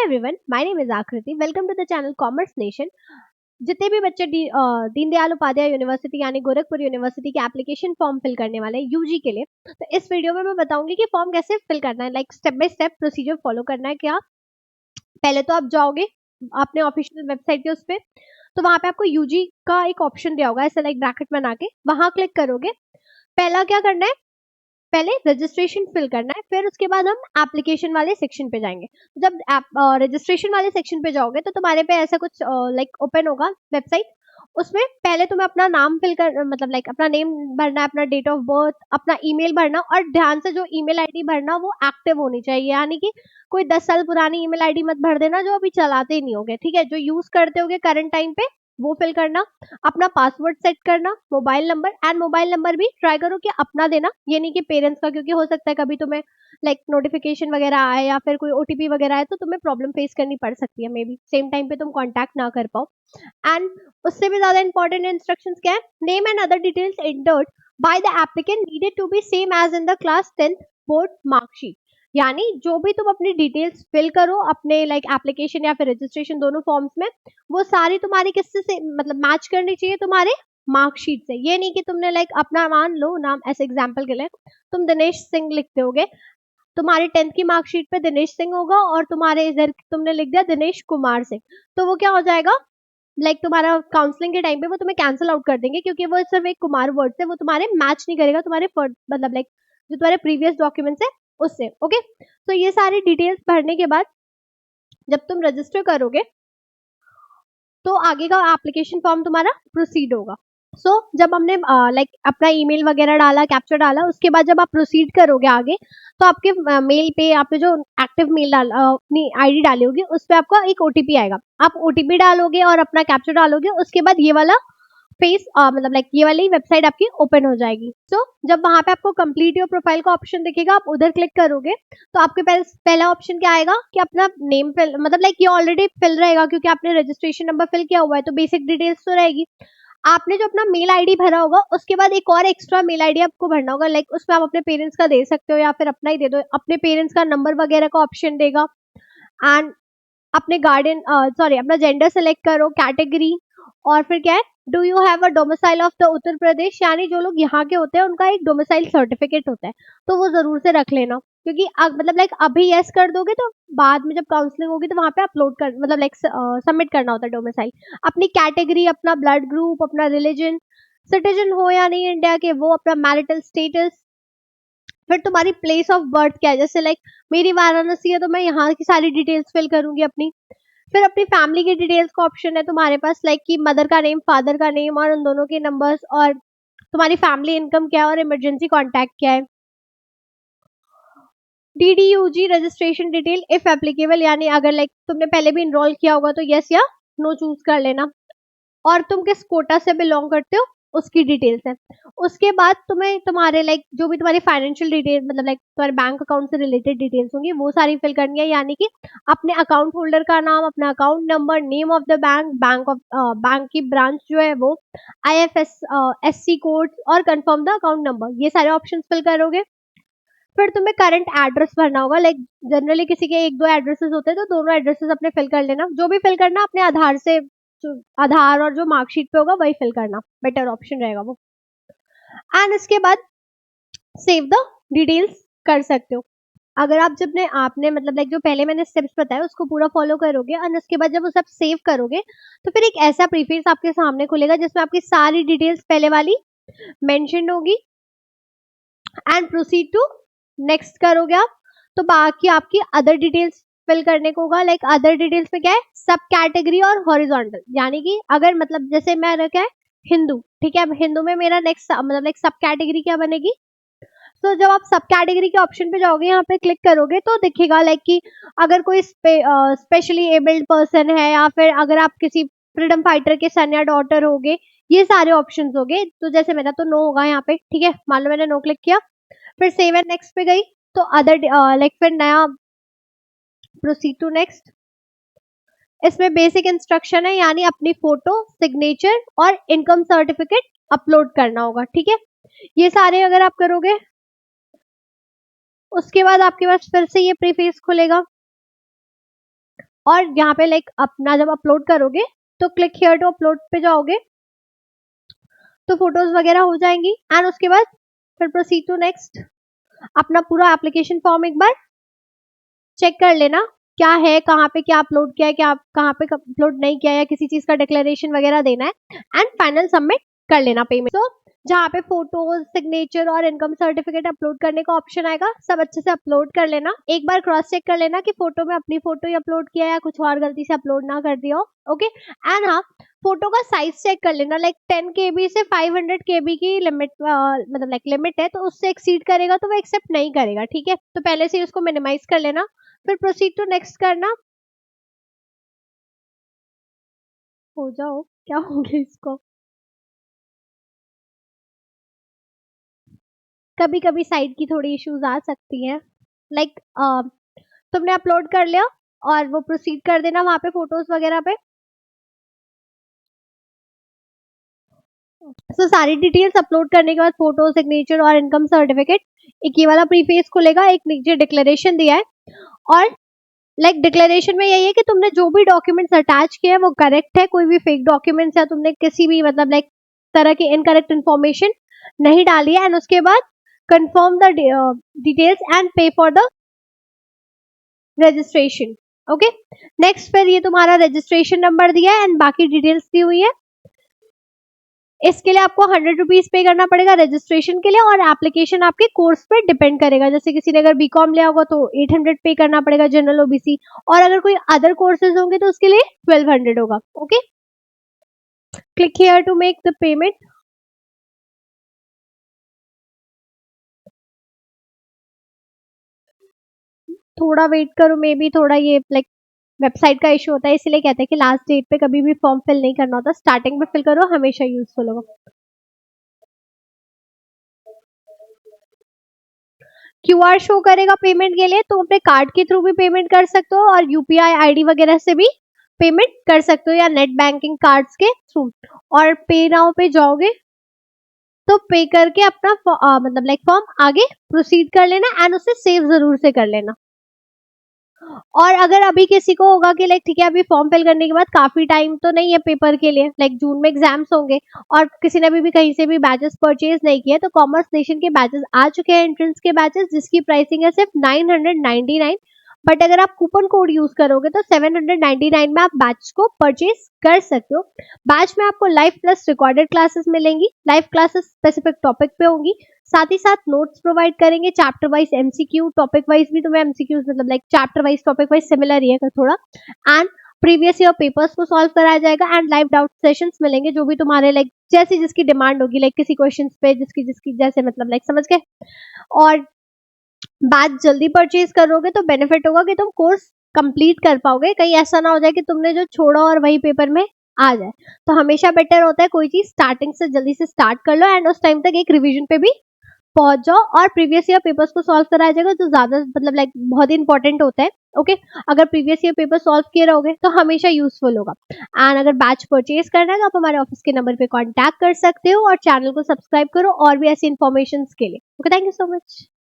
Everyone, my name is Aakriti. Welcome to the channel commerce nation. जितने भी बच्चे Deendayal Upadhyay university यानी गोरखपुर यूनिवर्सिटी के एप्लीकेशन फॉर्म फिल करने वाले हैं यूजी के लिए, तो इस वीडियो में मैं बताऊंगी कि फॉर्म कैसे फिल करना है। Like step by step procedure follow करना है। क्या पहले तो आप जाओगे अपने ऑफिशियल वेबसाइट के उस पे, तो वहां पे आपको यूजी का एक ऑप्शन दिया होगा ऐसे लाइक ब्रैकेट बना के, वहां क्लिक करोगे। पहला क्या करना है, पहले रजिस्ट्रेशन फिल करना है, फिर उसके बाद हम एप्लीकेशन वाले सेक्शन पे जाएंगे। जब रजिस्ट्रेशन वाले सेक्शन पे जाओगे तो तुम्हारे पे ऐसा कुछ लाइक ओपन होगा वेबसाइट। उसमें पहले तुम्हें अपना नाम फिल कर मतलब लाइक अपना नेम भरना है, अपना डेट ऑफ बर्थ, अपना ईमेल भरना, और ध्यान से जो ईमेल आईडी भरना वो एक्टिव होनी चाहिए, यानी कि कोई 10 साल पुरानी ईमेल आईडी मत भर देना जो अभी चलाते ही नहीं होगे। ठीक है, जो यूज करते होगे करंट टाइम पे वो फिल करना। अपना पासवर्ड सेट करना, मोबाइल नंबर भी ट्राई करो कि अपना देना, ये नहीं कि पेरेंट्स का, क्योंकि हो सकता है कभी तुम्हें लाइक नोटिफिकेशन वगैरह आए या फिर कोई ओटीपी वगैरह आए तो तुम्हें प्रॉब्लम फेस करनी पड़ सकती है, मे बी सेम टाइम पे तुम कांटेक्ट ना कर पाओ। एंड उससे भी ज्यादा इंपॉर्टेंट इंस्ट्रक्शंस क्या है, name and other details entered by the applicant needed to be same as in the class 10th board marksheet. यानी जो भी तुम अपनी डिटेल्स फिल करो अपने लाइक एप्लीकेशन या फिर रजिस्ट्रेशन दोनों फॉर्म्स में, वो सारी तुम्हारी किससे से मतलब मैच करनी चाहिए तुम्हारे मार्कशीट से। ये नहीं कि तुमने लाइक अपना मान लो नाम, ऐसे एग्जांपल के लिए तुम दिनेश सिंह लिखते होगे, तुम्हारी 10th की मार्कशीट पे दिनेश सिंह होगा और तुम्हारे इधर तुमने लिख दिया दिनेश कुमार सिंह, तो वो क्या हो जाएगा, लाइक तुम्हारा काउंसलिंग के टाइम पे वो तुम्हें कैंसिल आउट कर देंगे, क्योंकि वो सिर्फ एक कुमार वर्ड से वो तुम्हारे मैच नहीं करेगा तुम्हारे मतलब लाइक जो तुम्हारे प्रीवियस डॉक्यूमेंट्स है उससे। ओके, तो ये सारी डिटेल्स भरने के बाद जब तुम रजिस्टर करोगे तो आगे का एप्लीकेशन फॉर्म तुम्हारा प्रोसीड होगा। जब हमने लाइक अपना ईमेल वगैरह डाला, कैप्चर डाला, उसके बाद जब आप प्रोसीड करोगे आगे, तो आपके मेल पे आपने जो एक्टिव मेल डाल अपनी आईडी डाली होगी उस पे आपका एक ओटीपी आएगा। आप ओटीपी डालोगे और अपना कैप्चर डालोगे, उसके बाद ये वाला फेस मतलब लाइक ये वाली वेबसाइट आपकी ओपन हो जाएगी। जब वहां पे आपको कंप्लीट योर प्रोफाइल का ऑप्शन दिखेगा, आप उधर क्लिक करोगे तो आपके पास पहला ऑप्शन क्या आएगा कि अपना नेम फिल, मतलब लाइक ये ऑलरेडी फिल रहेगा क्योंकि आपने रजिस्ट्रेशन नंबर फिल किया हुआ है, तो बेसिक डिटेल्स तो रहेगी। आपने जो अपना मेल आईडी भरा होगा उसके बाद एक और एक्स्ट्रा मेल आईडी आपको भरना होगा, लाइक उसमें आप अपने पेरेंट्स का दे सकते हो या फिर अपना ही दे दो, अपने पेरेंट्स का नंबर वगैरह का ऑप्शन देगा। एंड अपने गार्डियन अपना जेंडर सेलेक्ट करो, कैटेगरी, और फिर क्या है, do you have a domicile of the Uttar Pradesh, यानी जो लोग यहाँ के होते हैं उनका एक डोमिसाइल सर्टिफिकेट होता है, तो वो जरूर से रख लेना, क्योंकि मतलब लाइक अभी यस कर दोगे तो बाद में जब काउंसलिंग होगी तो वहां पे अपलोड कर मतलब लाइक सबमिट करना होता है डोमिसाइल। अपनी कैटेगरी, अपना ब्लड ग्रुप, अपना रिलीजन, सिटीजन हो या नहीं इंडिया के वो, अपना मैरिटल स्टेटस, फिर तुम्हारी प्लेस ऑफ बर्थ क्या है, जैसे लाइक मेरी वाराणसी है तो मैं यहाँ की सारी डिटेल्स फिल करूंगी अपनी। फिर अपनी फैमिली की डिटेल्स का ऑप्शन है तुम्हारे पास, लाइक कि मदर का नेम, फादर का नेम और उन दोनों के नंबर्स, और तुम्हारी फैमिली इनकम क्या है और इमरजेंसी कॉन्टैक्ट क्या है। डीडीयूजी रजिस्ट्रेशन डिटेल इफ एप्लीकेबल, यानी अगर लाइक तुमने पहले भी इनरोल किया होगा तो यस या नो चूज कर लेना, और तुम किस कोटा से बिलोंग करते हो उसकी डिटेल्स है। उसके बाद तुम्हें तुम्हारे लाइक जो भी तुम्हारी फाइनेंशियल डिटेल मतलब लाइक तुम्हारे बैंक अकाउंट से रिलेटेड डिटेल्स होंगी वो सारी फिल करनी है, यानी कि अपने अकाउंट होल्डर का नाम, अपना account number, name of the bank की ब्रांच जो है वो, IFSC कोड और कंफर्म द अकाउंट नंबर, ये सारे ऑप्शन फिल करोगे। फिर तुम्हें करंट एड्रेस भरना होगा, लाइक जनरली किसी के एक दो एड्रेसेस होते हैं तो दोनों एड्रेसेस अपने फिल कर लेना, जो भी फिल करना अपने आधार से, आधार और जो मार्कशीट पे होगा वही फिल करना, बेटर ऑप्शन रहेगा वो। एंड इसके बाद सेव द डिटेल्स कर सकते हो। अगर आप जब ने आपने मतलब लाइक जो पहले मैंने स्टेप्स बताए उसको पूरा फॉलो करोगे और उसके बाद जब वो सब सेव करोगे तो फिर एक ऐसा प्रीफेस आपके सामने खुलेगा जिसमें आपकी सारी डिटेल्स पहले वाली मेंशन होगी। एंड प्रोसीड टू नेक्स्ट करोगे आप, तो बाकी आपकी अदर डिटेल्स फिल करने को होगा, लाइक अदर डिटेल्स में क्या है, सब कैटेगरी और हॉरिजॉन्टल, यानी कि अगर मतलब जैसे मैं रखा है हिंदू, ठीक है, अब हिंदू में मेरा नेक्स्ट मतलब लाइक सब कैटेगरी क्या बनेगी। तो जब आप सब कैटेगरी के ऑप्शन पे जाओगे, यहाँ पे क्लिक करोगे तो दिखेगा लाइक कि अगर कोई स्पेशली एबल्ड पर्सन है या फिर अगर आप किसी फ्रीडम फाइटर के सन या डॉटर होगे, ये सारे ऑप्शन होंगे। तो जैसे मेरा तो नो होगा यहाँ पे, ठीक है, मान लो मैंने नो क्लिक किया, फिर सेव एंड नेक्स्ट पे गई, तो अदर लाइक फिर नया प्रोसीड टू नेक्स्ट। इसमें बेसिक इंस्ट्रक्शन है, यानी अपनी फोटो, सिग्नेचर और इनकम सर्टिफिकेट अपलोड करना होगा, ठीक है। ये सारे अगर आप करोगे उसके बाद आपके पास फिर से ये प्रीफेस खुलेगा, और यहाँ पे लाइक अपना जब अपलोड करोगे तो क्लिक हियर टू अपलोड पे जाओगे तो फोटोज वगैरह हो जाएंगी एंड उसके बाद फिर प्रोसीड टू नेक्स्ट। अपना पूरा एप्लीकेशन फॉर्म एक बार चेक कर लेना क्या है, कहाँ पे क्या अपलोड किया है, क्या कहाँ पे अपलोड नहीं किया है, या किसी चीज का डिक्लेरेशन वगैरह देना है एंड फाइनल सबमिट कर लेना पेमेंट। तो जहाँ पे फोटोज, सिग्नेचर और इनकम सर्टिफिकेट अपलोड करने का ऑप्शन आएगा, सब अच्छे से अपलोड कर लेना। एक बार क्रॉस चेक कर लेना कि फोटो में अपनी फोटो ही अपलोड किया है या कुछ और गलती से अपलोड ना कर दिया हो। ओके एंड हाँ, फोटो का साइज चेक कर लेना, लाइक 10 KB से 500 KB की लिमिट मतलब लाइक लिमिट है, तो उससे एक्सीड करेगा तो वो एक्सेप्ट नहीं करेगा। ठीक है, तो पहले से उसको मिनिमाइज कर लेना, फिर प्रोसीड टू नेक्स्ट करना। हो जाओ, क्या हो गया इसको? कभी कभी साइट की थोड़ी इश्यूज आ सकती हैं। लाइक तुमने अपलोड कर लिया और वो प्रोसीड कर देना वहां पे फोटोज वगैरह पे। तो सारी डिटेल्स अपलोड करने के बाद फोटो, सिग्नेचर और इनकम सर्टिफिकेट, एक ये वाला प्रीफेस खुलेगा, एक नीचे डिक्लेरेशन दिया है और लाइक डिक्लेरेशन में यही है कि तुमने जो भी डॉक्यूमेंट्स अटैच किए हैं वो करेक्ट है, कोई भी फेक डॉक्यूमेंट्स या तुमने किसी भी मतलब लाइक तरह की इनकरेक्ट इन्फॉर्मेशन नहीं डाली है। एंड उसके बाद कंफर्म द डिटेल्स एंड पे for the registration. Okay next, फिर ये तुम्हारा रजिस्ट्रेशन नंबर दिया है एंड बाकी डिटेल्स दी हुई है। इसके लिए आपको 100 रुपीज पे करना पड़ेगा रजिस्ट्रेशन के लिए, और एप्लीकेशन आपके कोर्स पे डिपेंड करेगा। जैसे किसी ने अगर बीकॉम लिया होगा तो 800 पे करना पड़ेगा जनरल ओबीसी, और अगर कोई अदर कोर्सेज होंगे तो उसके लिए 1200 होगा। Okay, click here to make the payment. थोड़ा वेट करो, मे बी थोड़ा ये लाइक वेबसाइट का इशू होता है, इसलिए कहते हैं कि लास्ट डेट पे कभी भी फॉर्म फिल नहीं करना होता, स्टार्टिंग में फिल करो, हमेशा यूजफुल होगा। क्यूआर शो करेगा पेमेंट के लिए, तुम अपने कार्ड के थ्रू भी पेमेंट कर सकते हो और यूपीआई आईडी वगैरह से भी पेमेंट कर सकते हो या नेट बैंकिंग कार्ड्स के थ्रू। और पे नाउ पे जाओगे तो पे करके अपना मतलब लाइक फॉर्म आगे प्रोसीड कर लेना एंड उसे सेव जरूर से कर लेना। और अगर अभी किसी को होगा कि लाइक ठीक है, अभी फॉर्म फिल करने के बाद काफी टाइम तो नहीं है पेपर के लिए, लाइक जून में एग्जाम्स होंगे, और किसी ने भी कहीं से भी बैचेस परचेज नहीं किए, तो कॉमर्स नेशन के बैचेस आ चुके हैं, एंट्रेंस के बैचेस, जिसकी प्राइसिंग है सिर्फ 999। बट अगर आप कूपन कोड यूज करोगे तो 799 में आप बैच को परचेज कर सकते हो। बैच में आपको लाइव प्लस रिकॉर्डेड क्लासेस मिलेंगी, लाइव क्लासेस स्पेसिफिक टॉपिक पे होंगी, साथ ही साथ नोट्स प्रोवाइड करेंगे, chapter wise MCQ, topic wise भी तुम्हें एमसीक्यूज मतलब like chapter wise topic wise similar ही है थोड़ा, एंड प्रीवियस ईयर पेपर्स को सॉल्व कराया जाएगा एंड लाइव डाउट सेशंस मिलेंगे, जो भी तुम्हारे लाइक जैसी जिसकी डिमांड होगी, लाइक किसी क्वेश्चन पे जिसकी जिसकी जैसे मतलब लाइक समझ गए। और बैच जल्दी परचेज करोगे तो बेनिफिट होगा कि तुम कोर्स कंप्लीट कर पाओगे, कहीं ऐसा ना हो जाए कि तुमने जो छोड़ा और वही पेपर में आ जाए। तो हमेशा बेटर होता है कोई चीज स्टार्टिंग से जल्दी से स्टार्ट कर लो एंड उस टाइम तक एक रिवीजन पे भी पहुंच जाओ, और प्रीवियस ईयर पेपर्स को सॉल्व कराया जाएगा जो ज्यादा मतलब लाइक बहुत ही इंपॉर्टेंट होता है। ओके अगर प्रीवियस ईयर पेपर सॉल्व किए रहोगे तो हमेशा यूजफुल होगा। एंड अगर बैच परचेज करना है तो आप हमारे ऑफिस के नंबर पे कांटेक्ट कर सकते हो और चैनल को सब्सक्राइब करो और भी ऐसी इन्फॉर्मेशन के लिए। Okay, thank you so much.